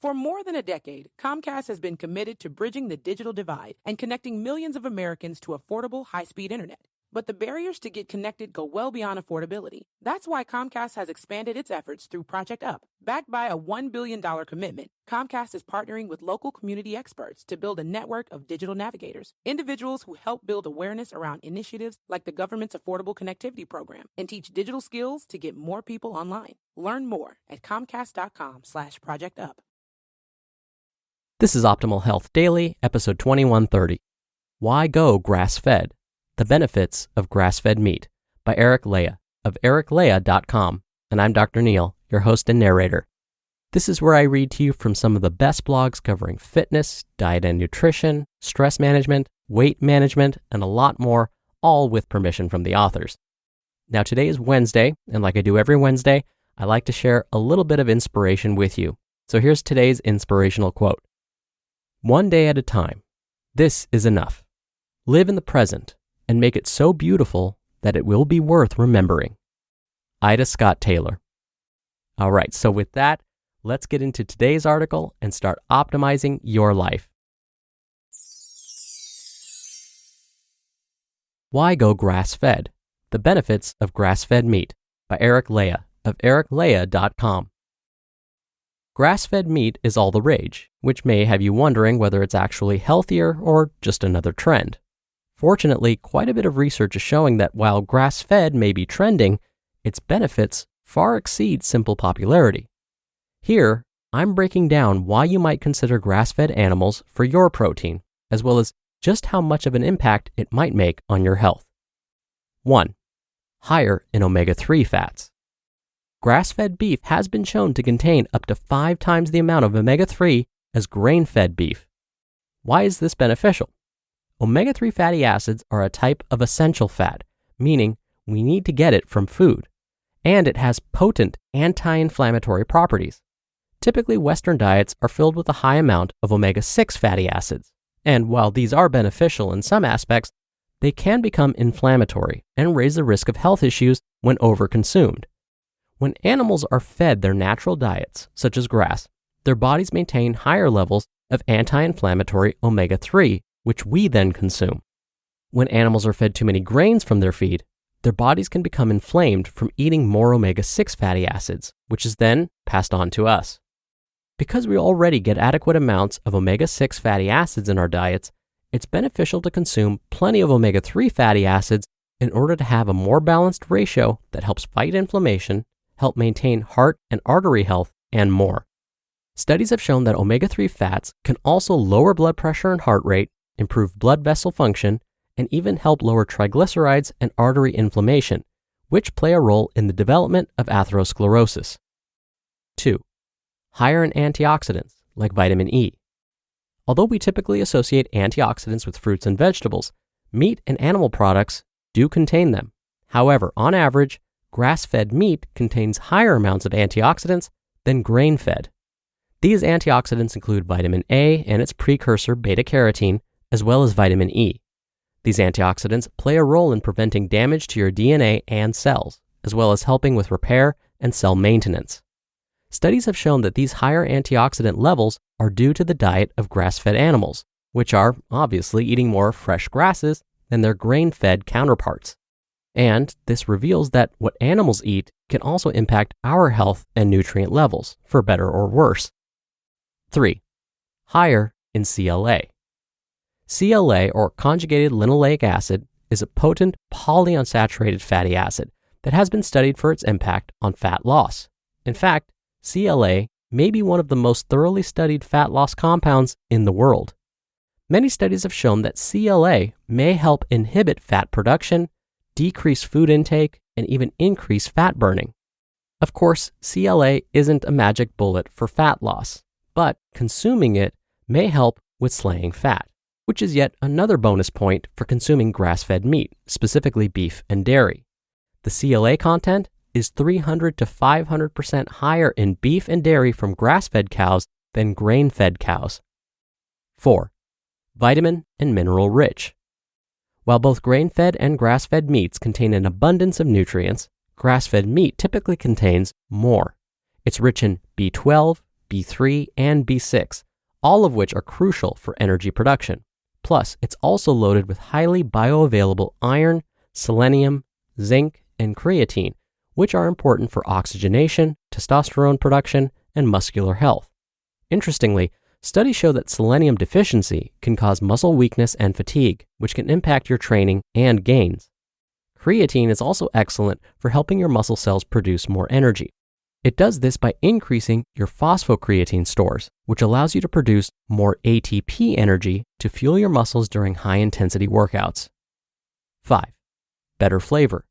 For more than a decade, Comcast has been committed to bridging the digital divide and connecting millions of Americans to affordable, high-speed internet. But the barriers to get connected go well beyond affordability. That's why Comcast has expanded its efforts through Project Up. Backed by a $1 billion commitment, Comcast is partnering with local community experts to build a network of digital navigators, individuals who help build awareness around initiatives like the government's Affordable Connectivity Program and teach digital skills to get more people online. Learn more at comcast.com/projectup. This is Optimal Health Daily, episode 2130. Why Go Grass-Fed? The Benefits of Grass-Fed Meat by Leija of ericleija.com. And I'm Dr. Neil, your host and narrator. This is where I read to you from some of the best blogs covering fitness, diet and nutrition, stress management, weight management, and a lot more, all with permission from the authors. Now today is Wednesday, and like I do every Wednesday, I like to share a little bit of inspiration with you. So here's today's inspirational quote. One day at a time. This is enough. Live in the present and make it so beautiful that it will be worth remembering. Ida Scott Taylor. All right, so with that, let's get into today's article and start optimizing your life. Why Go Grass-Fed? The Benefits of Grass-Fed Meat by Leija of ericleija.com. Grass-fed meat is all the rage, which may have you wondering whether it's actually healthier or just another trend. Fortunately, quite a bit of research is showing that while grass-fed may be trending, its benefits far exceed simple popularity. Here, I'm breaking down why you might consider grass-fed animals for your protein, as well as just how much of an impact it might make on your health. 1. Higher in omega-3 fats. Grass-fed beef has been shown to contain up to 5 times the amount of omega-3 as grain-fed beef. Why is this beneficial? Omega-3 fatty acids are a type of essential fat, meaning we need to get it from food, and it has potent anti-inflammatory properties. Typically, Western diets are filled with a high amount of omega-6 fatty acids, and while these are beneficial in some aspects, they can become inflammatory and raise the risk of health issues when overconsumed. When animals are fed their natural diets, such as grass, their bodies maintain higher levels of anti-inflammatory omega-3, which we then consume. When animals are fed too many grains from their feed, their bodies can become inflamed from eating more omega-6 fatty acids, which is then passed on to us. Because we already get adequate amounts of omega-6 fatty acids in our diets, it's beneficial to consume plenty of omega-3 fatty acids in order to have a more balanced ratio that helps fight inflammation, help maintain heart and artery health, and more. Studies have shown that omega-3 fats can also lower blood pressure and heart rate, improve blood vessel function, and even help lower triglycerides and artery inflammation, which play a role in the development of atherosclerosis. 2. Higher in antioxidants, like vitamin E. Although we typically associate antioxidants with fruits and vegetables, meat and animal products do contain them. However, on average, grass-fed meat contains higher amounts of antioxidants than grain-fed. These antioxidants include vitamin A and its precursor beta-carotene, as well as vitamin E. These antioxidants play a role in preventing damage to your DNA and cells, as well as helping with repair and cell maintenance. Studies have shown that these higher antioxidant levels are due to the diet of grass-fed animals, which are obviously eating more fresh grasses than their grain-fed counterparts. And this reveals that what animals eat can also impact our health and nutrient levels, for better or worse. 3. Higher in CLA. CLA, or conjugated linoleic acid, is a potent polyunsaturated fatty acid that has been studied for its impact on fat loss. In fact, CLA may be one of the most thoroughly studied fat loss compounds in the world. Many studies have shown that CLA may help inhibit fat production, decrease food intake, and even increase fat burning. Of course, CLA isn't a magic bullet for fat loss, but consuming it may help with slaying fat, which is yet another bonus point for consuming grass-fed meat, specifically beef and dairy. The CLA content is 300 to 500% higher in beef and dairy from grass-fed cows than grain-fed cows. 4. Vitamin and mineral rich. While both grain-fed and grass-fed meats contain an abundance of nutrients, grass-fed meat typically contains more. It's rich in B12, B3, and B6, all of which are crucial for energy production. Plus, it's also loaded with highly bioavailable iron, selenium, zinc, and creatine, which are important for oxygenation, testosterone production, and muscular health. Interestingly, studies show that selenium deficiency can cause muscle weakness and fatigue, which can impact your training and gains. Creatine is also excellent for helping your muscle cells produce more energy. It does this by increasing your phosphocreatine stores, which allows you to produce more ATP energy to fuel your muscles during high-intensity workouts. 5. Better flavor.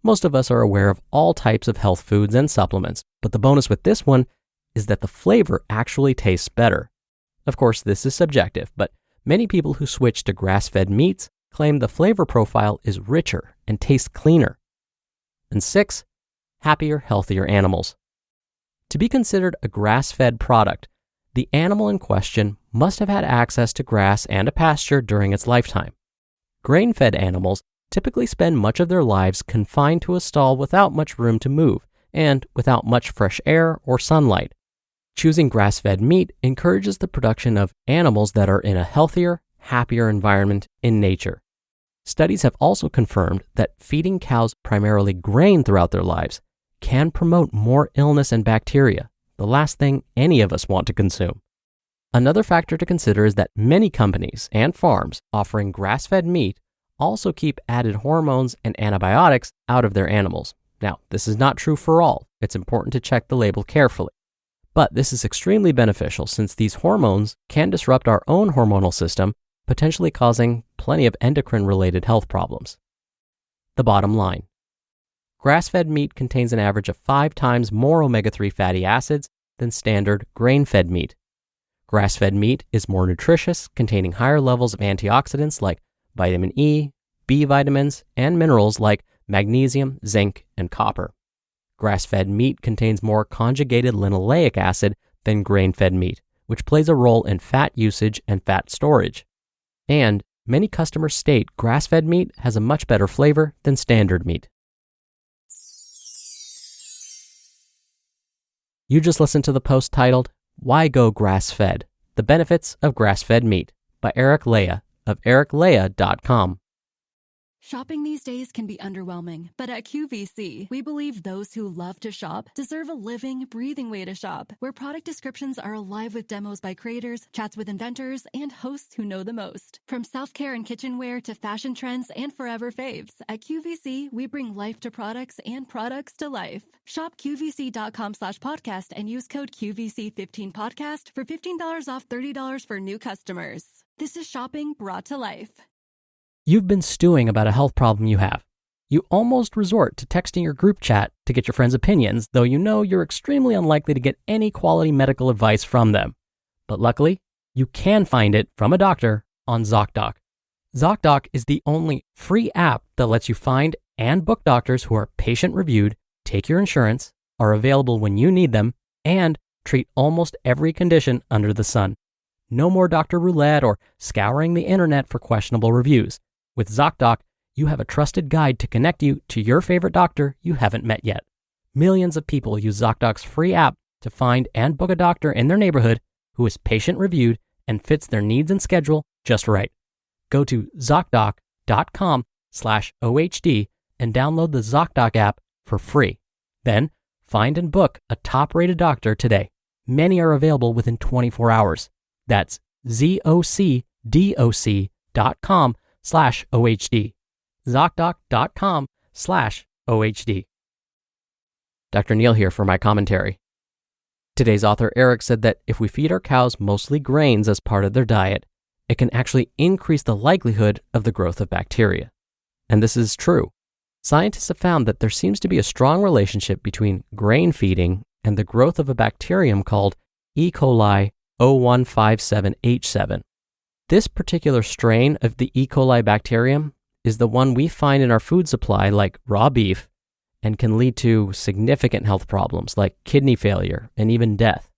Most of us are aware of all types of health foods and supplements, but the bonus with this one is that the flavor actually tastes better. Of course, this is subjective, but many people who switch to grass-fed meats claim the flavor profile is richer and tastes cleaner. And 6, happier, healthier animals. To be considered a grass-fed product, the animal in question must have had access to grass and a pasture during its lifetime. Grain-fed animals typically spend much of their lives confined to a stall without much room to move and without much fresh air or sunlight. Choosing grass-fed meat encourages the production of animals that are in a healthier, happier environment in nature. Studies have also confirmed that feeding cows primarily grain throughout their lives can promote more illness and bacteria, the last thing any of us want to consume. Another factor to consider is that many companies and farms offering grass-fed meat also keep added hormones and antibiotics out of their animals. Now, this is not true for all. It's important to check the label carefully. But this is extremely beneficial since these hormones can disrupt our own hormonal system, potentially causing plenty of endocrine-related health problems. The bottom line. Grass-fed meat contains an average of 5 times more omega-3 fatty acids than standard grain-fed meat. Grass-fed meat is more nutritious, containing higher levels of antioxidants like vitamin E, B vitamins, and minerals like magnesium, zinc, and copper. Grass-fed meat contains more conjugated linoleic acid than grain-fed meat, which plays a role in fat usage and fat storage. And many customers state grass-fed meat has a much better flavor than standard meat. You just listened to the post titled, Why Go Grass-Fed? The Benefits of Grass-Fed Meat by Leija of ericleia.com. Shopping these days can be underwhelming, but at QVC, we believe those who love to shop deserve a living, breathing way to shop, where product descriptions are alive with demos by creators, chats with inventors, and hosts who know the most. From self-care and kitchenware to fashion trends and forever faves, at QVC, we bring life to products and products to life. Shop QVC.com/podcast and use code QVC15podcast for $15 off $30 for new customers. This is shopping brought to life. You've been stewing about a health problem you have. You almost resort to texting your group chat to get your friends' opinions, though you know you're extremely unlikely to get any quality medical advice from them. But luckily, you can find it from a doctor on ZocDoc. ZocDoc is the only free app that lets you find and book doctors who are patient-reviewed, take your insurance, are available when you need them, and treat almost every condition under the sun. No more doctor roulette or scouring the internet for questionable reviews. With ZocDoc, you have a trusted guide to connect you to your favorite doctor you haven't met yet. Millions of people use ZocDoc's free app to find and book a doctor in their neighborhood who is patient-reviewed and fits their needs and schedule just right. Go to ZocDoc.com/OHD and download the ZocDoc app for free. Then, find and book a top-rated doctor today. Many are available within 24 hours. That's ZocDoc.com/OHD. ZocDoc.com/OHD. Dr. Neil here for my commentary. Today's author Eric said that if we feed our cows mostly grains as part of their diet, it can actually increase the likelihood of the growth of bacteria. And this is true. Scientists have found that there seems to be a strong relationship between grain feeding and the growth of a bacterium called E. coli 0157H7. This particular strain of the E. coli bacterium is the one we find in our food supply like raw beef and can lead to significant health problems like kidney failure and even death.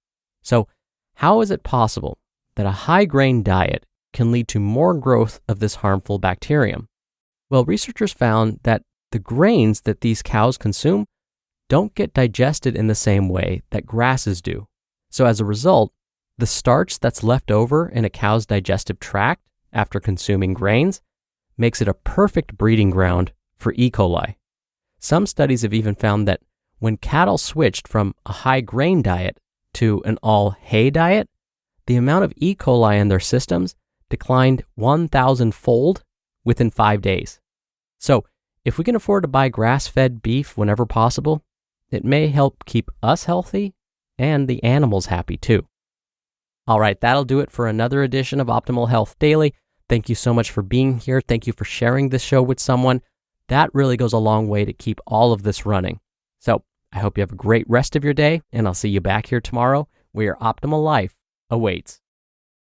So, how is it possible that a high-grain diet can lead to more growth of this harmful bacterium? Well, researchers found that the grains that these cows consume don't get digested in the same way that grasses do. So as a result, the starch that's left over in a cow's digestive tract after consuming grains makes it a perfect breeding ground for E. coli. Some studies have even found that when cattle switched from a high grain diet to an all hay diet, the amount of E. coli in their systems declined 1,000-fold within 5 days. So if we can afford to buy grass-fed beef whenever possible, it may help keep us healthy and the animals happy too. All right, that'll do it for another edition of Optimal Health Daily. Thank you so much for being here. Thank you for sharing this show with someone. That really goes a long way to keep all of this running. So I hope you have a great rest of your day, and I'll see you back here tomorrow where your optimal life awaits.